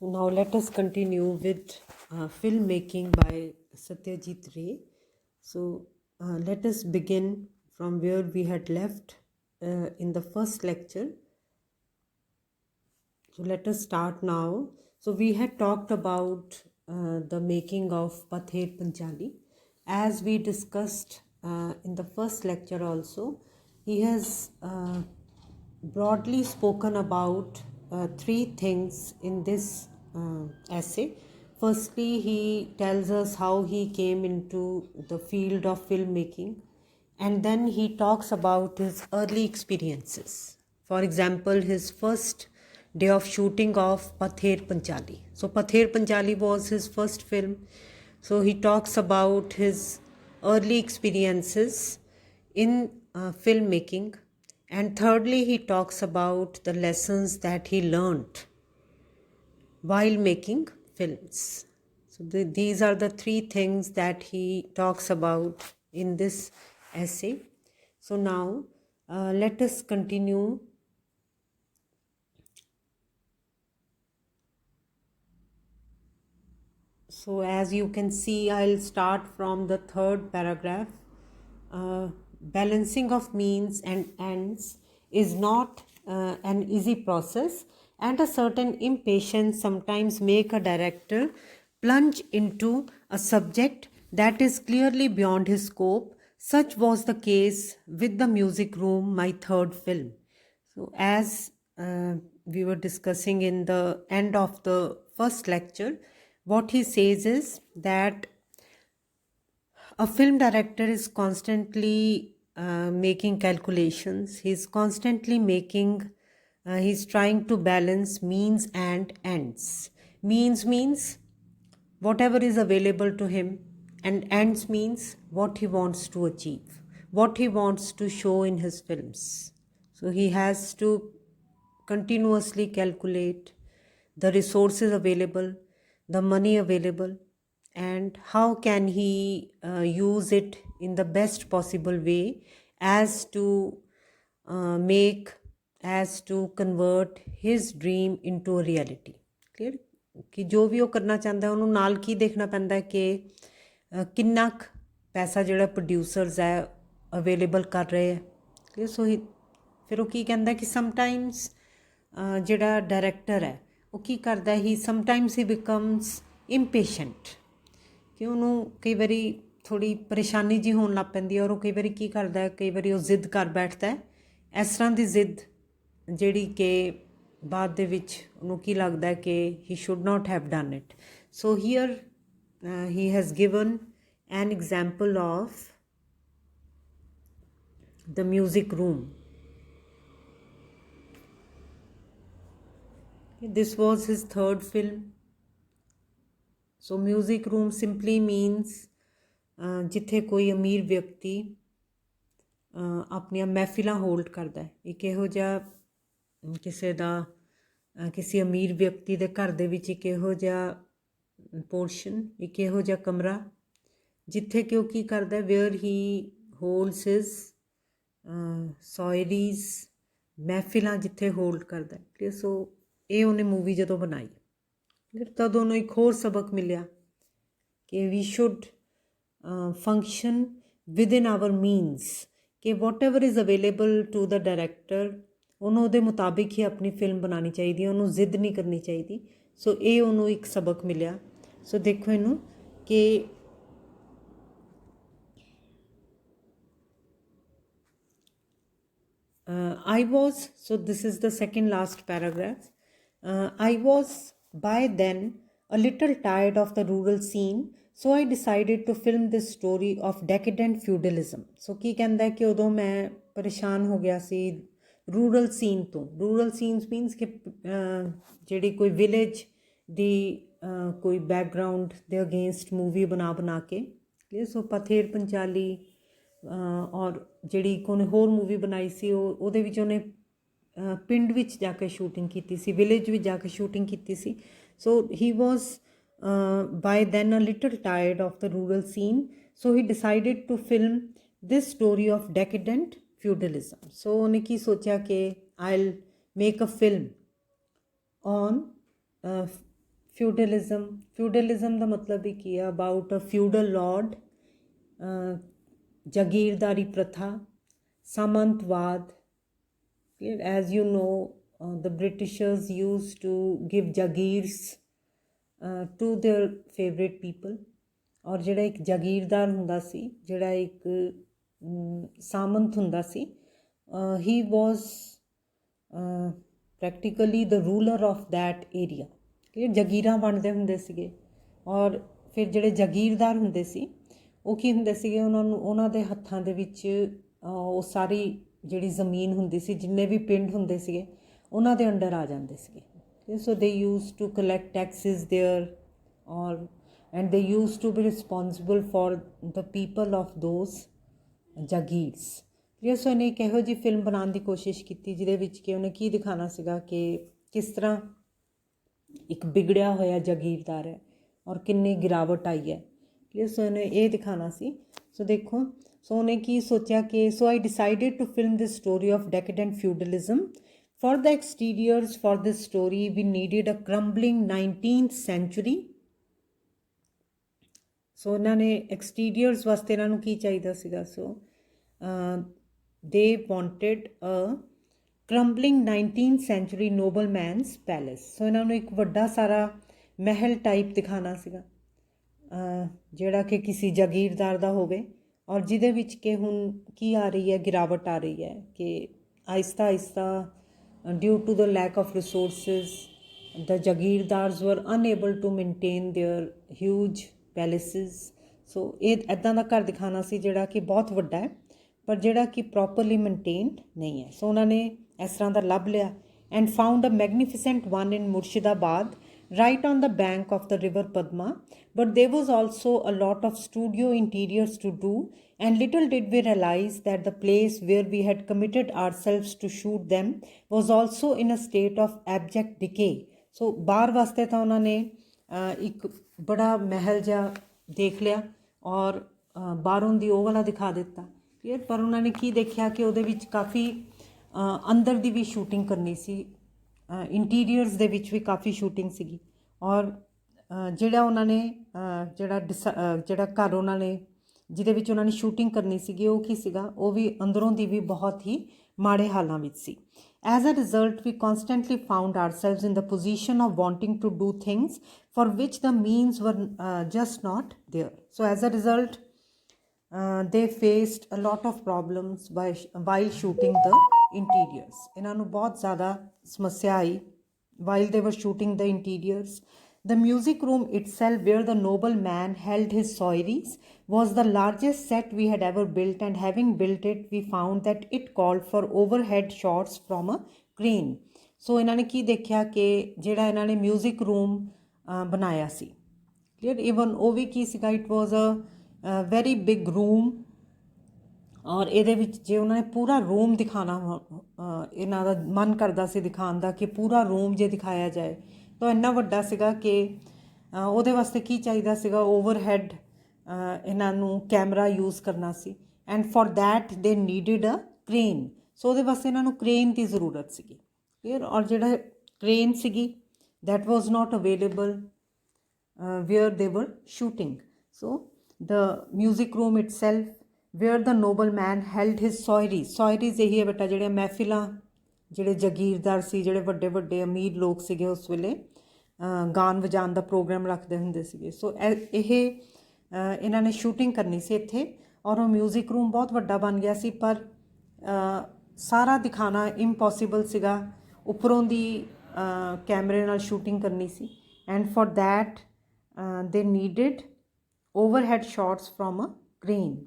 Now let us continue with filmmaking by Satyajit Ray. So let us begin from where we had left in the first lecture. So let us start now. So we had talked about the making of Pather Panchali. As we discussed in the first lecture also, he has broadly spoken about three things in this essay. Firstly, he tells us how he came into the field of filmmaking, and then he talks about his early experiences. For example, his first day of shooting of Pather Panchali. So, Pather Panchali was his first film. So, he talks about his early experiences in filmmaking. And thirdly, he talks about the lessons that he learned while making films. So these are the three things that he talks about in this essay. So now let us continue. So as you can see, I'll start from the third paragraph. Balancing of means and ends is not an easy process, and a certain impatience sometimes make a director plunge into a subject that is clearly beyond his scope. Such was the case with The Music Room, my third film. So as we were discussing in the end of the first lecture, what he says is that a film director is constantly making calculations. He's constantly he's trying to balance means and ends. Means whatever is available to him, and ends means what he wants to achieve, what he wants to show in his films. So he has to continuously calculate the resources available, the money available, and how can he use it in the best possible way as to make, as to convert his dream into a reality. Clear? ਕਿ ਜੋ ਵੀ ਉਹ ਕਰਨਾ ਚਾਹੁੰਦਾ ਉਹਨੂੰ ਨਾਲ ਕੀ ਦੇਖਣਾ ਪੈਂਦਾ ਕਿ ਕਿੰਨਾ ਕੁ ਪੈਸਾ ਜਿਹੜਾ ਪ੍ਰੋਡਿਊਸਰਸ ਹੈ ਅਵੇਲੇਬਲ ਕਰ ਰਹੇ ਹੈ। ਸੋ ਫਿਰ ਉਹ ਕੀ ਕਹਿੰਦਾ ਕਿ ਸਮਟਾਈਮਸ ਜਿਹੜਾ ਡਾਇਰੈਕਟਰ ਹੈ ਉਹ ਕੀ ਕਰਦਾ, ਹੀ ਸਮਟਾਈਮਸ ਹੀ ਬਿਕਮਸ ਇੰਪੇਸ਼ੈਂਟ, ਕਿ ਉਹਨੂੰ ਕਈ ਵਾਰੀ ਥੋੜ੍ਹੀ ਪਰੇਸ਼ਾਨੀ ਜੀ ਹੋਣ ਲੱਗ ਪੈਂਦੀ ਹੈ, ਔਰ ਉਹ ਕਈ ਵਾਰੀ ਕੀ ਕਰਦਾ, ਕਈ ਵਾਰੀ ਉਹ ਜ਼ਿੱਦ ਕਰ ਬੈਠਦਾ ਹੈ, ਇਸ ਤਰ੍ਹਾਂ ਦੀ ਜ਼ਿੱਦ ਜਿਹੜੀ ਕਿ ਬਾਅਦ ਦੇ ਵਿੱਚ ਉਹਨੂੰ ਕੀ ਲੱਗਦਾ ਕਿ he should not have done it. So here he has given an example of The Music Room. This was his third film. So Music Room simply means ਜਿੱਥੇ ਕੋਈ ਅਮੀਰ ਵਿਅਕਤੀ ਆਪਣੀਆਂ ਮਹਿਫਿਲਾਂ ਹੋਲਡ ਕਰਦਾ ਹੈ। ਇੱਕ ਇਹੋ ਜਿਹਾ ਕਿਸੇ ਦਾ ਕਿਸੇ ਅਮੀਰ ਵਿਅਕਤੀ ਦੇ ਘਰ ਦੇ ਵਿੱਚ ਇੱਕ ਇਹੋ ਜਿਹਾ ਪੋਰਸ਼ਨ, ਇੱਕ ਇਹੋ ਜਿਹਾ ਕਮਰਾ ਜਿੱਥੇ ਕਿ ਉਹ ਕੀ ਕਰਦਾ, ਵੇਅਰ ਹੀ ਹੋਲਡਸ ਹਿਜ਼ ਸੋਇਰੀਜ਼, ਮਹਿਫਿਲਾਂ ਜਿੱਥੇ ਹੋਲਡ ਕਰਦਾ ਹੈ। ਸੋ ਇਹ ਉਹਨੇ ਮੂਵੀ ਜਦੋਂ ਬਣਾਈ ਤਦ ਉਹਨੂੰ ਇੱਕ ਹੋਰ ਸਬਕ ਮਿਲਿਆ ਕਿ we should function within our means, ਕਿ whatever is available to the director ਉਹਨੂੰ ਉਹਦੇ ਮੁਤਾਬਿਕ ਹੀ ਆਪਣੀ ਫਿਲਮ ਬਣਾਉਣੀ ਚਾਹੀਦੀ ਹੈ, ਉਹਨੂੰ ਜ਼ਿੱਦ ਨਹੀਂ ਕਰਨੀ ਚਾਹੀਦੀ। ਸੋ ਇਹ ਉਹਨੂੰ ਇੱਕ ਸਬਕ ਮਿਲਿਆ। ਸੋ ਦੇਖੋ ਇਹਨੂੰ ਕਿ I was, so this is the second last paragraph, I was by then a little tired of the rural scene, so I decided to film this story of decadent feudalism. So ਕੀ ਕਹਿੰਦਾ ਕਿ ਉਦੋਂ ਮੈਂ ਪਰੇਸ਼ਾਨ ਹੋ ਗਿਆ ਸੀ rural scene ਤੋਂ। Rural scenes means ਕਿ ਜਿਹੜੀ ਕੋਈ ਵਿਲੇਜ ਦੀ ਕੋਈ ਬੈਕਗਰਾਊਂਡ ਦੇ ਅਗੇਂਸਟ ਮੂਵੀ ਬਣਾ ਕੇ। ਸੋ ਪਥੇਰ ਪੰਚਾਲੀ ਔਰ ਜਿਹੜੀ ਇੱਕ ਉਹਨੇ ਹੋਰ ਮੂਵੀ ਬਣਾਈ ਸੀ ਉਹਦੇ ਵਿੱਚ ਉਹਨੇ ਪਿੰਡ ਵਿੱਚ ਜਾ ਕੇ ਸ਼ੂਟਿੰਗ ਕੀਤੀ ਸੀ, ਵਿਲੇਜ ਵਿੱਚ ਜਾ ਕੇ ਸ਼ੂਟਿੰਗ ਕੀਤੀ ਸੀ। So he was by then a little tired of the rural scene, so he decided to film this story of decadent feudalism. So ਉਹਨੇ ਕੀ ਸੋਚਿਆ ਕਿ I'll make a film on feudalism का मतलब ही की है अबाउट अ फ्यूडल लॉर्ड, जागीरदारी प्रथा, सामंतवाद. As you know, the Britishers used to give jagirs to their favorite people. और ਜਿਹੜਾ ਇੱਕ ਜਾਗੀਰਦਾਰ ਹੁੰਦਾ ਸੀ, ਜਿਹੜਾ ਇੱਕ ਸਾਮੰਤ ਹੁੰਦਾ ਸੀ, he was practically the ruler of that area. ਜਾਗੀਰਾਂ ਵੰਡਦੇ ਹੁੰਦੇ ਸੀਗੇ. ਔਰ ਫਿਰ ਜਿਹੜੇ ਜਾਗੀਰਦਾਰ ਹੁੰਦੇ ਸੀ ਉਹ ਕੀ ਹੁੰਦੇ ਸੀਗੇ, ਉਹਨਾਂ ਦੇ ਹੱਥਾਂ ਦੇ ਵਿੱਚ ਉਹ ਸਾਰੀ ਜਿਹੜੀ ਜ਼ਮੀਨ ਹੁੰਦੀ ਸੀ, ਜਿੰਨੇ ਵੀ ਪਿੰਡ ਹੁੰਦੇ ਸੀਗੇ ਉਹਨਾਂ ਦੇ ਅੰਡਰ ਆ ਜਾਂਦੇ ਸੀਗੇ. So they use to collect taxes there or and they use to be responsible for the people of those jagirs. So ਇਹਨੇ ਇੱਕ ਇਹੋ ਜਿਹੀ ਫਿਲਮ ਬਣਾਉਣ ਦੀ ਕੋਸ਼ਿਸ਼ ਕੀਤੀ ਜਿਹਦੇ ਵਿੱਚ ਕਿ ਉਹਨੇ ਕੀ ਦਿਖਾਉਣਾ ਸੀਗਾ ਕਿ ਕਿਸ ਤਰ੍ਹਾਂ ਇੱਕ ਵਿਗੜਿਆ ਹੋਇਆ ਜਾਗੀਰਦਾਰ ਹੈ ਔਰ ਕਿੰਨੀ ਗਿਰਾਵਟ ਆਈ ਹੈ. ਸੋ ਇਹਨੇ ਇਹ ਦਿਖਾਉਣਾ ਸੀ. ਸੋ ਦੇਖੋ, ਸੋ ਉਹਨੇ ਕੀ ਸੋਚਿਆ ਕਿ so I decided to film this story of decadent feudalism. For the exteriors for this story we needed a crumbling 19th century. So इन्होंने एक्सटीरियर्स वास्ते इन्हों की चाहिए सीगा. So they wanted a crumbling 19th century nobleman's palace. So इन्होंने एक वड्डा सारा महल टाइप दिखाना सीगा ਜਿਹੜਾ ਕਿ ਕਿਸੇ ਜਾਗੀਰਦਾਰ ਦਾ ਹੋਵੇ ਔਰ ਜਿਹਦੇ ਵਿੱਚ ਕਿ ਹੁਣ ਕੀ ਆ ਰਹੀ ਹੈ, ਗਿਰਾਵਟ ਆ ਰਹੀ ਹੈ ਕਿ ਆਹਿਸਤਾ ਆਹਿਸਤਾ due to the lack of resources the jagirdars were unable to maintain their huge palaces. So ਇਹ ਇੱਦਾਂ ਦਾ ਘਰ ਦਿਖਾਉਣਾ ਸੀ ਜਿਹੜਾ ਕਿ ਬਹੁਤ ਵੱਡਾ ਹੈ ਪਰ ਜਿਹੜਾ ਕਿ ਪ੍ਰੋਪਰਲੀ ਮੇਨਟੇਨਡ ਨਹੀਂ ਹੈ. ਸੋ ਉਹਨਾਂ ਨੇ ਇਸ ਤਰ੍ਹਾਂ ਦਾ ਲੱਭ ਲਿਆ and found a magnificent one in Murshidabad right on the bank of the river Padma, but there was also a lot of studio interiors to do, and little did we realize that the place where we had committed ourselves to shoot them was also in a state of abject decay. So ਬਾਹਰ ਵਾਸਤੇ ਤਾਂ ਉਹਨਾਂ ਨੇ ਇੱਕ ਬੜਾ ਮਹਿਲ ਜਿਹਾ ਦੇਖ ਲਿਆ ਔਰ ਬਾਹਰੋਂ ਦੀ ਉਹ ਵਾਲਾ ਦਿਖਾ ਦਿੱਤਾ. ਕਲੀਅਰ. ਪਰ ਉਹਨਾਂ ਨੇ ਕੀ ਦੇਖਿਆ ਕਿ ਉਹਦੇ ਵਿੱਚ ਕਾਫੀ ਅੰਦਰ ਦੀ ਵੀ ਸ਼ੂਟਿੰਗ ਕਰਨੀ ਸੀ, ਇੰਟੀਰੀਅਰਸ ਦੇ ਵਿੱਚ ਵੀ ਕਾਫੀ ਸ਼ੂਟਿੰਗ ਸੀਗੀ. ਔਰ ਜਿਹੜਾ ਉਹਨਾਂ ਨੇ ਜਿਹੜਾ ਘਰ ਉਹਨਾਂ ਨੇ ਜਿਹਦੇ ਵਿੱਚ ਉਹਨਾਂ ਨੇ ਸ਼ੂਟਿੰਗ ਕਰਨੀ ਸੀਗੀ ਉਹ ਕੀ ਸੀਗਾ, ਉਹ ਵੀ ਅੰਦਰੋਂ ਦੀ ਵੀ ਬਹੁਤ ਹੀ ਮਾੜੇ ਹਾਲਾਂ ਵਿੱਚ ਸੀ. As a result, we constantly found ourselves in the position of wanting to do things for which the means were just not there. So as a result, they faced a lot of problems while shooting the interiors. ਇਹਨਾਂ ਨੂੰ ਬਹੁਤ ਜ਼ਿਆਦਾ ਸਮੱਸਿਆ ਆਈ while they were shooting the interiors. The music room itself, where the noble man held his soirees, was the largest set we had ever built, and having built it, we found that it called for overhead shots from a crane. So ਇਹਨਾਂ ਨੇ ਕੀ ਦੇਖਿਆ ਕਿ ਜਿਹੜਾ ਇਹਨਾਂ ਨੇ music room ਬਣਾਇਆ ਸੀ, clear, even ਉਹ ਵੀ ਕੀ ਸੀਗਾ, it was a very big room. ਔਰ ਇਹਦੇ ਵਿੱਚ ਜੇ ਉਹਨਾਂ ਨੇ ਪੂਰਾ ਰੂਮ ਦਿਖਾਉਣਾ, ਇਹਨਾਂ ਦਾ ਮਨ ਕਰਦਾ ਸੀ ਦਿਖਾਉਣ ਦਾ ਕਿ ਪੂਰਾ ਰੂਮ ਜੇ ਦਿਖਾਇਆ ਜਾਏ ਤਾਂ ਇੰਨਾ ਵੱਡਾ ਸੀਗਾ ਕਿ ਉਹਦੇ ਵਾਸਤੇ ਕੀ ਚਾਹੀਦਾ ਸੀਗਾ, ਓਵਰਹੈਡ ਇਹਨਾਂ ਨੂੰ ਕੈਮਰਾ ਯੂਜ਼ ਕਰਨਾ ਸੀ. And for that they ਨੀਡਿਡ a crane. ਸੋ ਉਹਦੇ ਵਾਸਤੇ ਇਹਨਾਂ ਨੂੰ ਕ੍ਰੇਨ ਦੀ ਜ਼ਰੂਰਤ ਸੀਗੀ, ਕਲੀਅਰ. ਔਰ ਜਿਹੜਾ ਕ੍ਰੇਨ ਸੀਗੀ that was not available where they were shooting. So the music room itself where the nobleman held his soirees. soirees ਇਹੀ ਹੈ ਬੇਟਾ, ਜਿਹੜੇ ਮਹਿਫਿਲਾਂ, ਜਿਹੜੇ ਜਾਗੀਰਦਾਰ ਸੀ, ਜਿਹੜੇ ਵੱਡੇ ਵੱਡੇ ਅਮੀਰ ਲੋਕ ਸੀਗੇ ਉਸ ਵੇਲੇ ਗਾਣ ਵਜਾਉਣ ਦਾ ਪ੍ਰੋਗਰਾਮ ਰੱਖਦੇ ਹੁੰਦੇ ਸੀਗੇ. ਸੋ ਇਹ ਇਹਨਾਂ ਨੇ ਸ਼ੂਟਿੰਗ ਕਰਨੀ ਸੀ ਇੱਥੇ ਔਰ ਉਹ ਮਿਊਜ਼ਿਕ ਰੂਮ ਬਹੁਤ ਵੱਡਾ ਬਣ ਗਿਆ ਸੀ ਪਰ ਸਾਰਾ ਦਿਖਾਉਣਾ ਇੰਪੋਸੀਬਲ ਸੀਗਾ. ਉੱਪਰੋਂ ਦੀ ਕੈਮਰੇ ਨਾਲ ਸ਼ੂਟਿੰਗ ਕਰਨੀ ਸੀ and for that they needed overhead shots from a crane.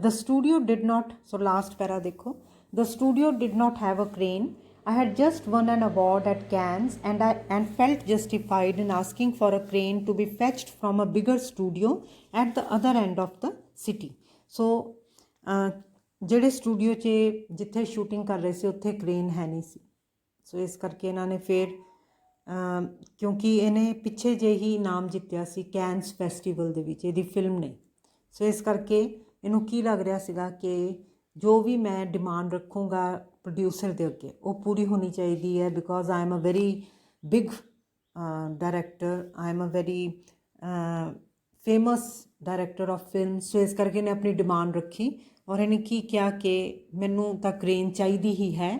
The studio did not, so last para dekho, the studio did not have a crane. I had just won an award at Cannes and felt justified in asking for a crane to be fetched from a bigger studio at the other end of the city. So ਜਿਹੜੇ studio 'ਚ ਜਿੱਥੇ shooting ਕਰ ਰਹੇ ਸੀ ਉੱਥੇ crane ਹੈ ਨਹੀਂ ਸੀ. ਸੋ ਇਸ ਕਰਕੇ ਇਹਨਾਂ ਨੇ ਫਿਰ ਕਿਉਂਕਿ ਇਹਨੇ ਪਿੱਛੇ ਜਿਹੇ ਹੀ ਇਨਾਮ ਜਿੱਤਿਆ ਸੀ ਕੈਨਸ ਫੈਸਟੀਵਲ ਦੇ ਵਿੱਚ ਇਹਦੀ ਫਿਲਮ ਨੇ. ਸੋ ਇਸ ਕਰਕੇ ਇਹਨੂੰ ਕੀ ਲੱਗ ਰਿਹਾ ਸੀਗਾ ਕਿ ਜੋ ਵੀ ਮੈਂ ਡਿਮਾਂਡ ਰੱਖੂੰਗਾ ਪ੍ਰੋਡਿਊਸਰ ਦੇ ਅੱਗੇ ਉਹ ਪੂਰੀ ਹੋਣੀ ਚਾਹੀਦੀ ਹੈ, because I am a very big director, I am a very famous director of film. So ਇਸ ਕਰਕੇ ਇਹਨੇ ਆਪਣੀ ਡਿਮਾਂਡ ਰੱਖੀ ਔਰ ਇਹਨੇ ਕੀ ਕਿਹਾ ਕਿ ਮੈਨੂੰ ਤਾਂ ਕ੍ਰੇਨ ਚਾਹੀਦੀ ਹੀ ਹੈ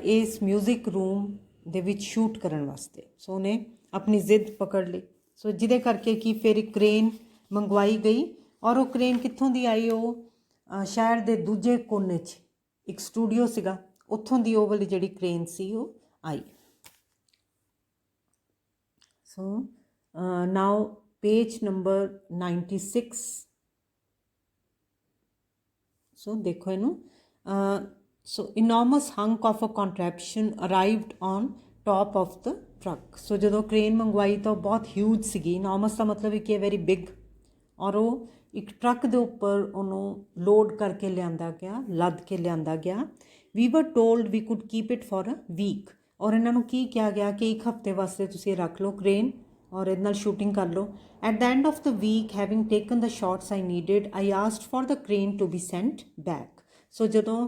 ਇਸ ਮਿਊਜ਼ਿਕ ਰੂਮ ਦੇ ਵਿੱਚ ਸ਼ੂਟ ਕਰਨ ਵਾਸਤੇ। ਸੋ ਉਹਨੇ ਆਪਣੀ ਜ਼ਿੱਦ ਪਕੜ ਲਈ। ਸੋ ਜਿਹਦੇ ਕਰਕੇ ਕਿ ਫਿਰ ਇੱਕ ਕ੍ਰੇਨ ਮੰਗਵਾਈ ਗਈ ਔਰ ਉਹ ਕ੍ਰੇਨ ਕਿੱਥੋਂ ਦੀ ਆਈ, ਉਹ ਸ਼ਹਿਰ ਦੇ ਦੂਜੇ ਕੋਨੇ 'ਚ ਇੱਕ ਸਟੂਡੀਓ ਸੀਗਾ, ਉੱਥੋਂ ਦੀ ਉਹ ਵਾਲੀ ਜਿਹੜੀ ਕ੍ਰੇਨ ਸੀ ਉਹ ਆਈ। ਸੋ ਨਾਓ ਪੇਜ ਨੰਬਰ 96। ਸੋ ਦੇਖੋ ਇਹਨੂੰ। So enormous hunk of a contraption arrived on top of the truck. So ਜਦੋਂ ਕ੍ਰੇਨ ਮੰਗਵਾਈ ਤਾਂ ਉਹ ਬਹੁਤ ਹਿਊਜ ਸੀਗੀ। ਇਨੋਰਮਸ ਦਾ ਮਤਲਬ ਹੈ ਕਿ ਵੈਰੀ ਬਿਗ, ਔਰ ਉਹ ਇੱਕ ਟਰੱਕ ਦੇ ਉੱਪਰ ਉਹਨੂੰ ਲੋਡ ਕਰਕੇ ਲਿਆਂਦਾ ਗਿਆ, ਲੱਦ ਕੇ ਲਿਆਂਦਾ ਗਿਆ। We were told we could keep it for a week. ਔਰ ਇਹਨਾਂ ਨੂੰ ਕੀ ਕਿਹਾ ਗਿਆ ਕਿ ਇੱਕ ਹਫ਼ਤੇ ਵਾਸਤੇ ਤੁਸੀਂ ਰੱਖ ਲਓ ਕ੍ਰੇਨ ਔਰ ਇਹਦੇ ਨਾਲ ਸ਼ੂਟਿੰਗ ਕਰ ਲਓ। At the end of the week having taken the shots I needed I asked for the crane to be sent back. So ਜਦੋਂ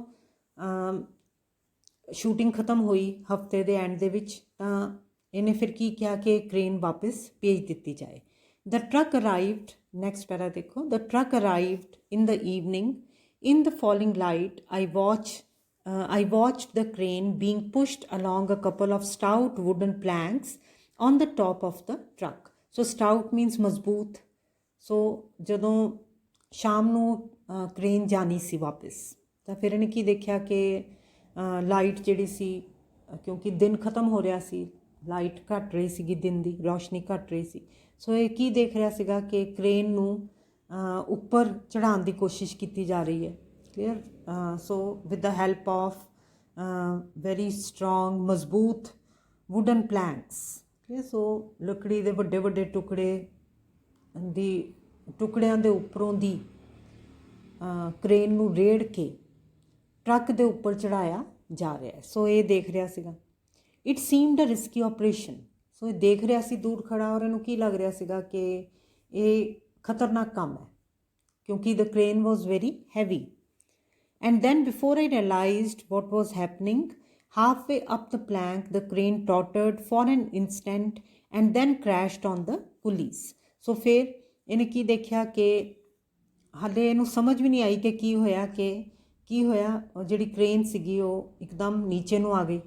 ਸ਼ੂਟਿੰਗ ਖਤਮ ਹੋਈ ਹਫ਼ਤੇ ਦੇ ਐਂਡ ਦੇ ਵਿੱਚ, ਤਾਂ ਇਹਨੇ ਫਿਰ ਕੀ ਕਿਹਾ ਕਿ ਕ੍ਰੇਨ ਵਾਪਸ ਭੇਜ ਦਿੱਤੀ ਜਾਏ। The truck arrived, next para ਦੇਖੋ। The truck arrived in the evening in the falling light I watched the crane being pushed along a couple of stout wooden planks on the top of the truck. So stout means ਮਜ਼ਬੂਤ। ਸੋ ਜਦੋਂ ਸ਼ਾਮ ਨੂੰ crane ਜਾਣੀ ਸੀ ਵਾਪਸ, ਤਾਂ ਫਿਰ ਇਹਨੇ ਕੀ ਦੇਖਿਆ ਕਿ ਲਾਈਟ ਜਿਹੜੀ ਸੀ, ਕਿਉਂਕਿ ਦਿਨ ਖਤਮ ਹੋ ਰਿਹਾ ਸੀ, ਲਾਈਟ ਘੱਟ ਰਹੀ ਸੀਗੀ, ਦਿਨ ਦੀ ਰੌਸ਼ਨੀ ਘੱਟ ਰਹੀ ਸੀ। ਸੋ ਇਹ ਕੀ ਦੇਖ ਰਿਹਾ ਸੀਗਾ ਕਿ ਕ੍ਰੇਨ ਨੂੰ ਉੱਪਰ ਚੜ੍ਹਾਉਣ ਦੀ ਕੋਸ਼ਿਸ਼ ਕੀਤੀ ਜਾ ਰਹੀ ਹੈ। Clear. So with the help of very strong ਮਜ਼ਬੂਤ ਵੁਡਨ ਪਲੈਂਕਸ। ਕਲੀਅਰ। ਸੋ ਲੱਕੜੀ ਦੇ ਵੱਡੇ ਵੱਡੇ ਟੁਕੜਿਆਂ ਦੇ ਉੱਪਰੋਂ ਦੀ ਕ੍ਰੇਨ ਨੂੰ ਰੇੜ ਕੇ ਟਰੱਕ ਦੇ ਉੱਪਰ ਚੜ੍ਹਾਇਆ ਜਾ ਰਿਹਾ। ਸੋ ਇਹ ਦੇਖ ਰਿਹਾ ਸੀਗਾ। It seemed a risky operation. So ਇਹ ਦੇਖ ਰਿਹਾ ਸੀ ਦੂਰ ਖੜਾ, ਔਰ ਇਹਨੂੰ ਕੀ ਲੱਗ ਰਿਹਾ ਸੀਗਾ ਕਿ ਇਹ ਖਤਰਨਾਕ ਕੰਮ ਹੈ, ਕਿਉਂਕਿ the crane was very heavy. And then before I realised what was happening, halfway up the plank the crane tottered for an instant and then crashed on the police. So ਫਿਰ ਇਹਨੇ ਕੀ ਦੇਖਿਆ ਕਿ ਹਾਲੇ ਇਹਨੂੰ ਸਮਝ ਵੀ ਨਹੀਂ ਆਈ ਕਿ ਕੀ ਹੋਇਆ। ਜਿਹੜੀ ਕ੍ਰੇਨ ਸੀਗੀ ਉਹ ਇੱਕਦਮ ਨੀਚੇ ਨੂੰ ਆ ਗਈ।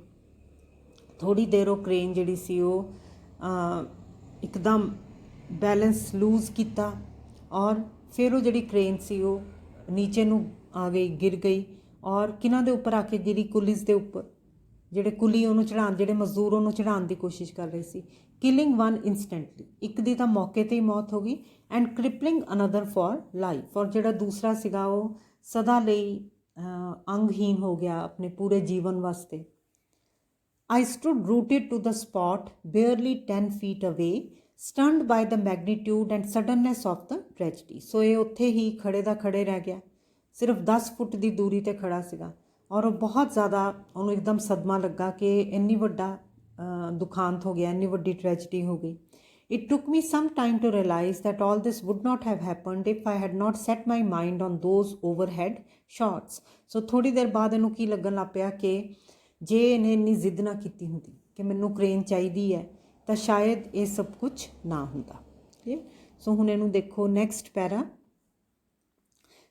ਥੋੜ੍ਹੀ ਦੇਰ ਉਹ ਕ੍ਰੇਨ ਜਿਹੜੀ ਸੀ ਉਹ ਇੱਕਦਮ ਬੈਲੈਂਸ ਲੂਜ਼ ਕੀਤਾ, ਔਰ ਫਿਰ ਉਹ ਜਿਹੜੀ ਕ੍ਰੇਨ ਸੀ ਉਹ ਨੀਚੇ ਨੂੰ ਆ ਗਈ, ਗਿਰ ਗਈ, ਔਰ ਕਿਹਨਾਂ ਦੇ ਉੱਪਰ ਆ ਕੇ ਗਿਰੀ? ਕੁਲੀਜ਼ ਦੇ ਉੱਪਰ। ਜਿਹੜੇ ਕੁਲੀ ਉਹਨੂੰ ਚੜ੍ਹਾਉਣ, ਜਿਹੜੇ ਮਜ਼ਦੂਰ ਉਹਨੂੰ ਚੜ੍ਹਾਉਣ ਦੀ ਕੋਸ਼ਿਸ਼ ਕਰ ਰਹੇ ਸੀ। ਕਿਲਿੰਗ ਵਨ ਇੰਸਟੈਂਟਲੀ, ਇੱਕ ਦੀ ਤਾਂ ਮੌਕੇ 'ਤੇ ਹੀ ਮੌਤ ਹੋ ਗਈ। ਐਂਡ ਕ੍ਰਿਪਲਿੰਗ ਅਨਦਰ ਫॉर ਲਾਈਫ, ਔਰ ਜਿਹੜਾ ਦੂਸਰਾ ਸੀਗਾ ਉਹ ਸਦਾ ਲਈ ਅੰਗਹੀਨ ਹੋ ਗਿਆ ਆਪਣੇ ਪੂਰੇ ਜੀਵਨ ਵਾਸਤੇ। I stood rooted to the spot, barely 10 feet away, stunned by the magnitude and suddenness of the tragedy. ਸੋ ਇਹ ਉੱਥੇ ਹੀ ਖੜੇ ਦਾ ਖੜੇ ਰਹਿ ਗਿਆ, ਸਿਰਫ 10 ਫੁੱਟ ਦੀ ਦੂਰੀ 'ਤੇ ਖੜਾ ਸੀਗਾ, ਔਰ ਉਹ ਬਹੁਤ ਜ਼ਿਆਦਾ ਉਹਨੂੰ ਇੱਕਦਮ ਸਦਮਾ ਲੱਗਾ ਕਿ ਇੰਨੀ ਵੱਡਾ ਦੁਖਾਂਤ ਹੋ ਗਿਆ, ਇੰਨੀ ਵੱਡੀ ਟ੍ਰੈਜਡੀ ਹੋ ਗਈ। It took me some time to realize that all this would not have happened if I had not set my mind on those overhead shots. ਸੋ ਥੋੜ੍ਹੀ ਦੇਰ ਬਾਅਦ ਇਹਨੂੰ ਕੀ ਲੱਗਣ ਲੱਗ ਪਿਆ ਕਿ ਜੇ ਇਹਨੇ ਇੰਨੀ ਜ਼ਿੱਦ ਨਾ ਕੀਤੀ ਹੁੰਦੀ ਕਿ ਮੈਨੂੰ ਕ੍ਰੇਨ ਚਾਹੀਦੀ ਹੈ, ਤਾਂ ਸ਼ਾਇਦ ਇਹ ਸਭ ਕੁਝ ਨਾ ਹੁੰਦਾ। ਠੀਕ। ਸੋ ਹੁਣ ਇਹਨੂੰ ਦੇਖੋ next para.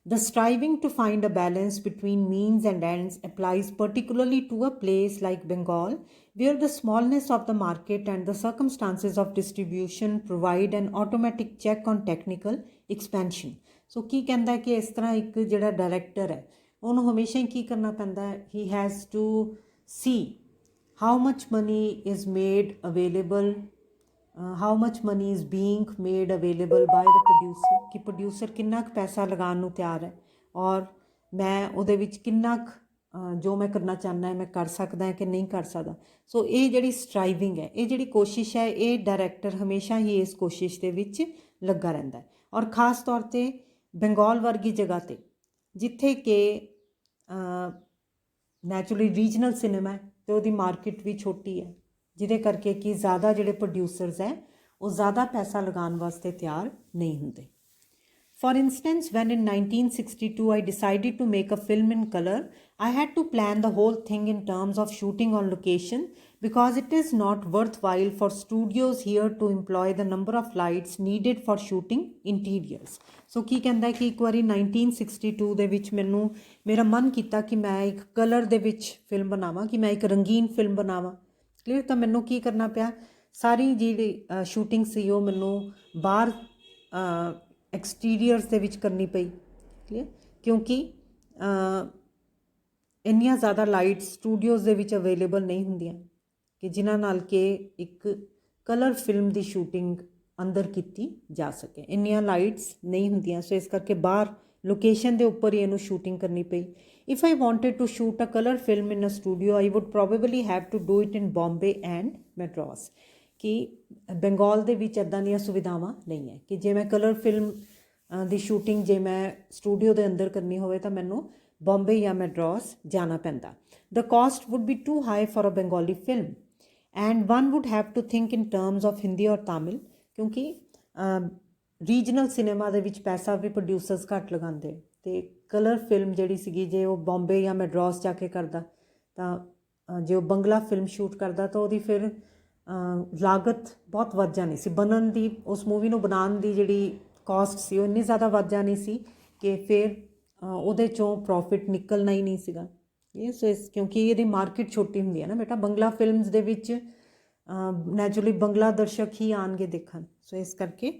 The striving to find a balance between means and ends applies particularly to a place like Bengal, where the smallness of the market and the circumstances of distribution provide an automatic check on technical expansion. So ਕੀ ਕਹਿੰਦਾ ਕਿ ਇਸ ਤਰ੍ਹਾਂ ਇੱਕ ਜਿਹੜਾ director ਹੈ ਉਹਨੂੰ ਹਮੇਸ਼ਾ ਹੀ ਕੀ ਕਰਨਾ ਪੈਂਦਾ ਹੈ? He has to see how much money is made available, how much money is being made available by the producer, ਕਿ ਪ੍ਰੋਡਿਊਸਰ ਕਿੰਨਾ ਕੁ ਪੈਸਾ ਲਗਾਉਣ ਨੂੰ ਤਿਆਰ ਹੈ, ਔਰ ਮੈਂ ਉਹਦੇ ਵਿੱਚ ਕਿੰਨਾ ਕੁ ਜੋ ਮੈਂ ਕਰਨਾ ਚਾਹੁੰਦਾ ਮੈਂ ਕਰ ਸਕਦਾ ਕਿ ਨਹੀਂ ਕਰ ਸਕਦਾ। ਸੋ ਇਹ ਜਿਹੜੀ ਸਟਰਾਈਵਿੰਗ ਹੈ, ਇਹ ਜਿਹੜੀ ਕੋਸ਼ਿਸ਼ ਹੈ, ਇਹ ਡਾਇਰੈਕਟਰ ਹਮੇਸ਼ਾ ਹੀ ਇਸ ਕੋਸ਼ਿਸ਼ ਦੇ ਵਿੱਚ ਲੱਗਾ ਰਹਿੰਦਾ ਹੈ। ਔਰ ਖ਼ਾਸ ਤੌਰ 'ਤੇ ਬੰਗਾਲ ਵਰਗੀ ਜਗ੍ਹਾ 'ਤੇ, ਜਿੱਥੇ ਕਿ ਨੈਚੁਰਲੀ ਰੀਜਨਲ ਸਿਨੇਮਾ ਹੈ ਅਤੇ ਉਹਦੀ ਮਾਰਕੀਟ ਵੀ ਛੋਟੀ ਹੈ, ਜਿਹਦੇ ਕਰਕੇ ਕਿ ਜ਼ਿਆਦਾ ਜਿਹੜੇ ਪ੍ਰੋਡਿਊਸਰਸ ਹੈ ਉਹ ਜ਼ਿਆਦਾ ਪੈਸਾ ਲਗਾਉਣ ਵਾਸਤੇ ਤਿਆਰ ਨਹੀਂ ਹੁੰਦੇ। For instance, when in 1962 I decided to make a film in color, I had to plan the whole thing in terms of shooting on location because it is not worthwhile for studios here to employ the number of lights needed for shooting interiors. So ਕੀ ਕਹਿੰਦਾ ਕਿ ਇੱਕ ਵਾਰੀ 1962 ਦੇ ਵਿੱਚ ਮੈਨੂੰ ਮੇਰਾ ਮਨ ਕੀਤਾ ਕਿ ਮੈਂ ਇੱਕ ਕਲਰ ਦੇ ਵਿੱਚ ਫਿਲਮ ਬਣਾਵਾਂ, ਕਿ ਮੈਂ ਇੱਕ ਰੰਗੀਨ ਫਿਲਮ ਬਣਾਵਾਂ। ਕਲੀਅਰ। ਤਾਂ ਮੈਨੂੰ ਕੀ ਕਰਨਾ ਪਿਆ, ਸਾਰੀ ਜਿਹੜੀ ਸ਼ੂਟਿੰਗ ਸੀ ਉਹ ਮੈਨੂੰ ਬਾਹਰ ਐਕਸਟੀਰੀਅਰਸ ਦੇ ਵਿੱਚ ਕਰਨੀ ਪਈ। ਕਲੀਅਰ। ਕਿਉਂਕਿ ਇੰਨੀਆਂ ਜ਼ਿਆਦਾ ਲਾਈਟਸ ਸਟੂਡੀਓਜ਼ ਦੇ ਵਿੱਚ ਅਵੇਲੇਬਲ ਨਹੀਂ ਹੁੰਦੀਆਂ ਕਿ ਜਿਨ੍ਹਾਂ ਨਾਲ ਕਿ ਇੱਕ ਕਲਰ ਫਿਲਮ ਦੀ ਸ਼ੂਟਿੰਗ ਅੰਦਰ ਕੀਤੀ ਜਾ ਸਕੇ। ਇੰਨੀਆਂ ਲਾਈਟਸ ਨਹੀਂ ਹੁੰਦੀਆਂ, ਸੋ ਇਸ ਕਰਕੇ ਬਾਹਰ ਲੋਕੇਸ਼ਨ ਦੇ ਉੱਪਰ ਹੀ ਇਹਨੂੰ ਸ਼ੂਟਿੰਗ ਕਰਨੀ ਪਈ। If I wanted to shoot a colour film in a studio I would probably have to do it in Bombay and Madras. ਕਿ ਬੰਗਾਲ ਦੇ ਵਿੱਚ ਇੱਦਾਂ ਦੀਆਂ ਸੁਵਿਧਾਵਾਂ ਨਹੀਂ ਹੈ ਕਿ ਜੇ ਮੈਂ ਕਲਰ ਫਿਲਮ ਦੀ ਸ਼ੂਟਿੰਗ ਜੇ ਮੈਂ ਸਟੂਡੀਓ ਦੇ ਅੰਦਰ ਕਰਨੀ ਹੋਵੇ ਤਾਂ ਮੈਨੂੰ ਬੰਬੇ ਜਾਂ ਮੈਡਰਾਸ ਜਾਣਾ ਪੈਂਦਾ। The cost would be too high for a Bengali film and one would have to think in terms of Hindi or Tamil, ਕਿਉਂਕਿ ਰੀਜਨਲ ਸਿਨੇਮਾ ਦੇ ਵਿੱਚ ਪੈਸਾ ਵੀ ਪ੍ਰੋਡਿਊਸਰਸ ਘੱਟ ਲਗਾਉਂਦੇ, ਅਤੇ ਕਲਰ ਫਿਲਮ ਜਿਹੜੀ ਸੀਗੀ ਜੇ ਉਹ ਬੰਬੇ ਜਾਂ ਮੈਡਰਾਸ ਜਾ ਕੇ ਕਰਦਾ ਤਾਂ ਜੇ ਉਹ ਬੰਗਲਾ ਫਿਲਮ ਸ਼ੂਟ ਕਰਦਾ ਤਾਂ ਉਹਦੀ ਫਿਰ ਲਾਗਤ ਬਹੁਤ ਵੱਧ ਜਾਣੀ ਸੀ। ਬਣਨ ਦੀ, ਉਸ ਮੂਵੀ ਨੂੰ ਬਣਾਉਣ ਦੀ ਜਿਹੜੀ ਕਾਸਟ ਸੀ ਉਹ ਇੰਨੀ ਜ਼ਿਆਦਾ ਵੱਧ ਜਾਣੀ ਸੀ ਕਿ ਫਿਰ ਉਹਦੇ 'ਚੋਂ ਪ੍ਰੋਫਿਟ ਨਿਕਲਣਾ ਹੀ ਨਹੀਂ ਸੀਗਾ। ਇਹ ਸੋ ਇਸ ਕਿਉਂਕਿ ਇਹਦੀ ਮਾਰਕੀਟ ਛੋਟੀ ਹੁੰਦੀ ਹੈ ਨਾ ਬੇਟਾ, ਬੰਗਲਾ ਫਿਲਮਸ ਦੇ ਵਿੱਚ ਨੈਚੁਰਲੀ ਬੰਗਲਾ ਦਰਸ਼ਕ ਹੀ ਆਉਣਗੇ ਦੇਖਣ, ਸੋ ਇਸ ਕਰਕੇ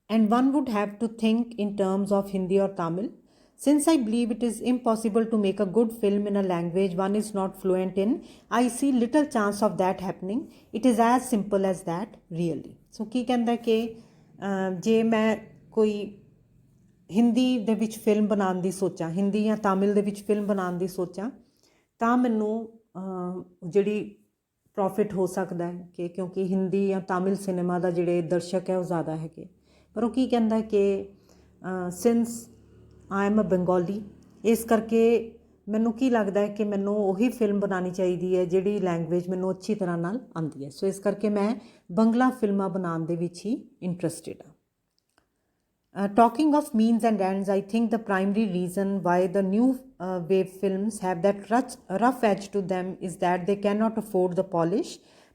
and one would have to think in terms of Hindi or Tamil. Since I believe it is impossible to make a good film in a language one is not fluent in, I see little chance of that happening. It is as simple as that, really. So ਕੀ ਕਹਿੰਦਾ ਕਿ ਜੇ ਮੈਂ ਕੋਈ ਹਿੰਦੀ ਦੇ ਵਿੱਚ film ਬਣਾਉਣ ਦੀ ਸੋਚਾਂ, ਹਿੰਦੀ ਜਾਂ ਤਾਮਿਲ ਦੇ ਵਿੱਚ ਫਿਲਮ ਬਣਾਉਣ ਦੀ ਸੋਚਾਂ, ਤਾਂ ਮੈਨੂੰ ਜਿਹੜੀ ਪ੍ਰੋਫਿਟ ਹੋ ਸਕਦਾ ਹੈ ਕਿ ਕਿਉਂਕਿ ਹਿੰਦੀ ਜਾਂ ਤਾਮਿਲ ਸਿਨੇਮਾ ਦਾ ਜਿਹੜੇ ਦਰਸ਼ਕ ਹੈ ਉਹ ਜ਼ਿਆਦਾ ਹੈਗੇ। ਪਰ ਉਹ ਕੀ ਕਹਿੰਦਾ ਕਿ since I am a Bengali, ਇਸ ਕਰਕੇ ਮੈਨੂੰ ਕੀ ਲੱਗਦਾ ਹੈ ਕਿ ਮੈਨੂੰ ਉਹੀ ਫਿਲਮ ਬਣਾਉਣੀ ਚਾਹੀਦੀ ਹੈ ਜਿਹੜੀ ਲੈਂਗੁਏਜ ਮੈਨੂੰ ਅੱਛੀ ਤਰ੍ਹਾਂ ਨਾਲ ਆਉਂਦੀ ਹੈ। ਸੋ ਇਸ ਕਰਕੇ ਮੈਂ ਬੰਗਲਾ ਫਿਲਮਾਂ ਬਣਾਉਣ ਦੇ ਵਿੱਚ ਹੀ ਇੰਟਰਸਟਿਡ ਹਾਂ। Talking of means and ends, I think the primary reason why the new wave films have that rough edge to them is that they cannot afford the polish.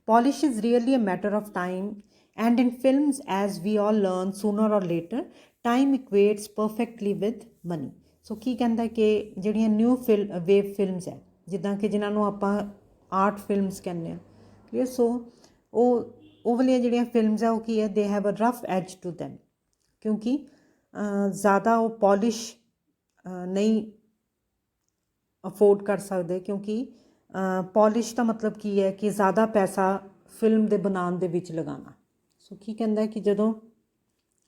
Polish is really a matter of time, and in films, as we all learn sooner or later, time equates perfectly with money. So ਕੀ ਕਹਿੰਦਾ ਕਿ ਜਿਹੜੀਆਂ new wave films ਹੈ, ਜਿੱਦਾਂ ਕਿ ਜਿਨ੍ਹਾਂ ਨੂੰ ਆਪਾਂ art films ਕਹਿੰਦੇ ਹਾਂ, ਕਲੀਅਰ। ਸੋ ਉਹ ਵਾਲੀਆਂ ਜਿਹੜੀਆਂ ਫਿਲਮਸ ਆ ਉਹ ਕੀ ਹੈ, they have a rough edge to them, ਕਿਉਂਕਿ ਜ਼ਿਆਦਾ ਉਹ ਪੋਲਿਸ਼ ਨਹੀਂ ਅਫੋਰਡ ਕਰ ਸਕਦੇ, ਕਿਉਂਕਿ ਪੋਲਿਸ਼ ਦਾ ਮਤਲਬ ਕੀ ਹੈ ਕਿ ਜ਼ਿਆਦਾ ਪੈਸਾ ਫਿਲਮ ਦੇ ਬਣਾਉਣ ਦੇ ਵਿੱਚ ਲਗਾਉਣਾ। ਸੋ ਕੀ ਕਹਿੰਦਾ ਕਿ ਜਦੋਂ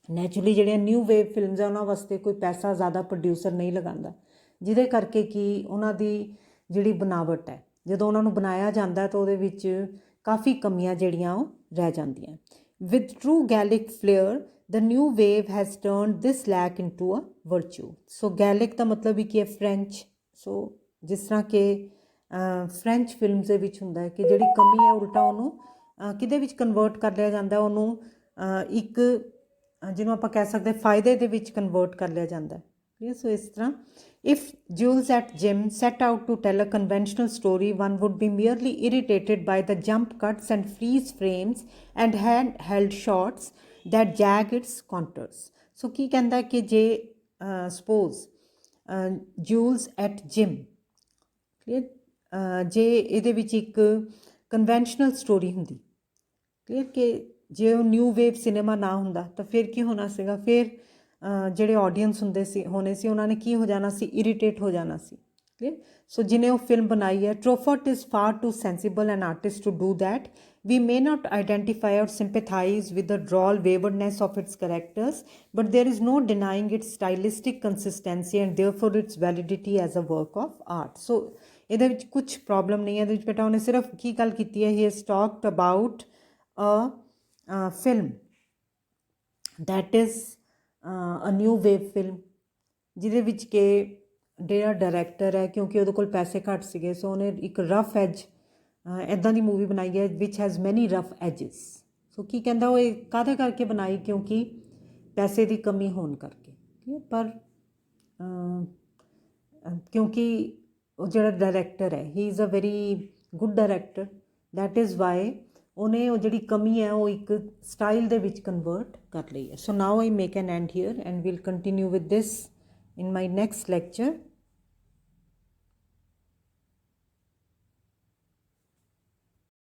ਨੈਚੁਰਲੀ ਜਿਹੜੀਆਂ ਨਿਊ ਵੇਵ ਫਿਲਮਸ ਆ ਉਹਨਾਂ ਵਾਸਤੇ ਕੋਈ ਪੈਸਾ ਜ਼ਿਆਦਾ ਪ੍ਰੋਡਿਊਸਰ ਨਹੀਂ ਲਗਾਉਂਦਾ, ਜਿਹਦੇ ਕਰਕੇ ਕਿ ਉਹਨਾਂ ਦੀ ਜਿਹੜੀ ਬਣਾਵਟ ਹੈ ਜਦੋਂ ਉਹਨਾਂ ਨੂੰ ਬਣਾਇਆ ਜਾਂਦਾ ਤਾਂ ਉਹਦੇ ਵਿੱਚ ਕਾਫੀ ਕਮੀਆਂ ਜਿਹੜੀਆਂ ਉਹ ਰਹਿ ਜਾਂਦੀਆਂ। With true Gallic flair the new wave has turned this lack into a virtue. So Gallic ਦਾ ਮਤਲਬ ਵੀ ਕੀ ਹੈ, ਫਰੈਂਚ। ਸੋ ਜਿਸ ਤਰ੍ਹਾਂ ਕਿ ਫਰੈਂਚ ਫਿਲਮਸ ਦੇ ਵਿੱਚ ਹੁੰਦਾ ਹੈ ਕਿ ਜਿਹੜੀ ਕਮੀ ਹੈ ਉਲਟਾ ਉਹਨੂੰ ਕਿਹਦੇ ਵਿੱਚ ਕਨਵਰਟ ਕਰ ਲਿਆ ਜਾਂਦਾ, ਉਹਨੂੰ ਇੱਕ ਜਿਹਨੂੰ ਆਪਾਂ ਕਹਿ ਸਕਦੇ ਫਾਇਦੇ ਦੇ ਵਿੱਚ ਕਨਵਰਟ ਕਰ ਲਿਆ ਜਾਂਦਾ। ਸੋ ਇਸ ਤਰ੍ਹਾਂ if Jules at Jim set out to tell a conventional story, one would be merely irritated by the jump cuts and freeze frames and handheld shots that jag its contours. So ਕੀ ਕਹਿੰਦਾ ਕਿ ਜੇ suppose Jules at Jim, clear, ਜੇ ਇਹਦੇ ਵਿੱਚ ਇੱਕ conventional story ਹੁੰਦੀ, clear, ਕਿ ਜੇ ਉਹ ਨਿਊ ਵੇਵ ਸਿਨੇਮਾ ਨਾ ਹੁੰਦਾ ਤਾਂ ਫਿਰ ਕੀ ਹੋਣਾ ਸੀਗਾ, ਫਿਰ ਜਿਹੜੇ ਆਡੀਅנס ਹੋਣੇ ਸੀ ਉਹਨਾਂ ਨੇ ਕੀ ਹੋ ਜਾਣਾ ਸੀ, ਇਰੀਟੇਟ ਹੋ ਜਾਣਾ ਸੀ। ਕਲੀਅਰ। ਸੋ ਜਿਹਨੇ ਉਹ ਫਿਲਮ ਬਣਾਈ ਹੈ, Truffaut is far too sensible an artist to do that. We may not identify or sympathize with the droll waywardness of its characters, but there is no denying its stylistic consistency and therefore its validity as a work of art. So ਇਹਦੇ ਵਿੱਚ ਕੁਛ problem ਨਹੀਂ ਹੈ। ਇਹਦੇ ਵਿੱਚ ਬੇਟਾ ਉਹਨੇ ਸਿਰਫ ਕੀ ਗੱਲ ਕੀਤੀ ਹੈ, he has talked about a film that is a new wave film, ਜਿਹਦੇ ਵਿੱਚ ਕਿ ਜਿਹੜਾ ਡਾਇਰੈਕਟਰ ਹੈ, ਕਿਉਂਕਿ ਉਹਦੇ ਕੋਲ ਪੈਸੇ ਘੱਟ ਸੀਗੇ, ਸੋ ਉਹਨੇ ਇੱਕ ਰਫ ਐਜ ਇੱਦਾਂ ਦੀ ਮੂਵੀ ਬਣਾਈ ਹੈ ਵਿਚ ਹੈਜ਼ ਮੈਨੀ ਰਫ ਐਜਿਸ। ਸੋ ਕੀ ਕਹਿੰਦਾ ਉਹ ਇਹ ਕਾਹਦੇ ਕਰਕੇ ਬਣਾਈ, ਕਿਉਂਕਿ ਪੈਸੇ ਦੀ ਕਮੀ ਹੋਣ ਕਰਕੇ। ਪਰ ਕਿਉਂਕਿ ਉਹ ਜਿਹੜਾ ਡਾਇਰੈਕਟਰ ਹੈ he is a very good director, that is why ਉਹਨੇ ਉਹ ਜਿਹੜੀ ਕਮੀ ਹੈ ਉਹ ਇੱਕ ਸਟਾਈਲ ਦੇ ਵਿੱਚ ਕਨਵਰਟ ਕਰ ਲਈ ਹੈ। So now I make an end here and we'll continue with this in my next lecture.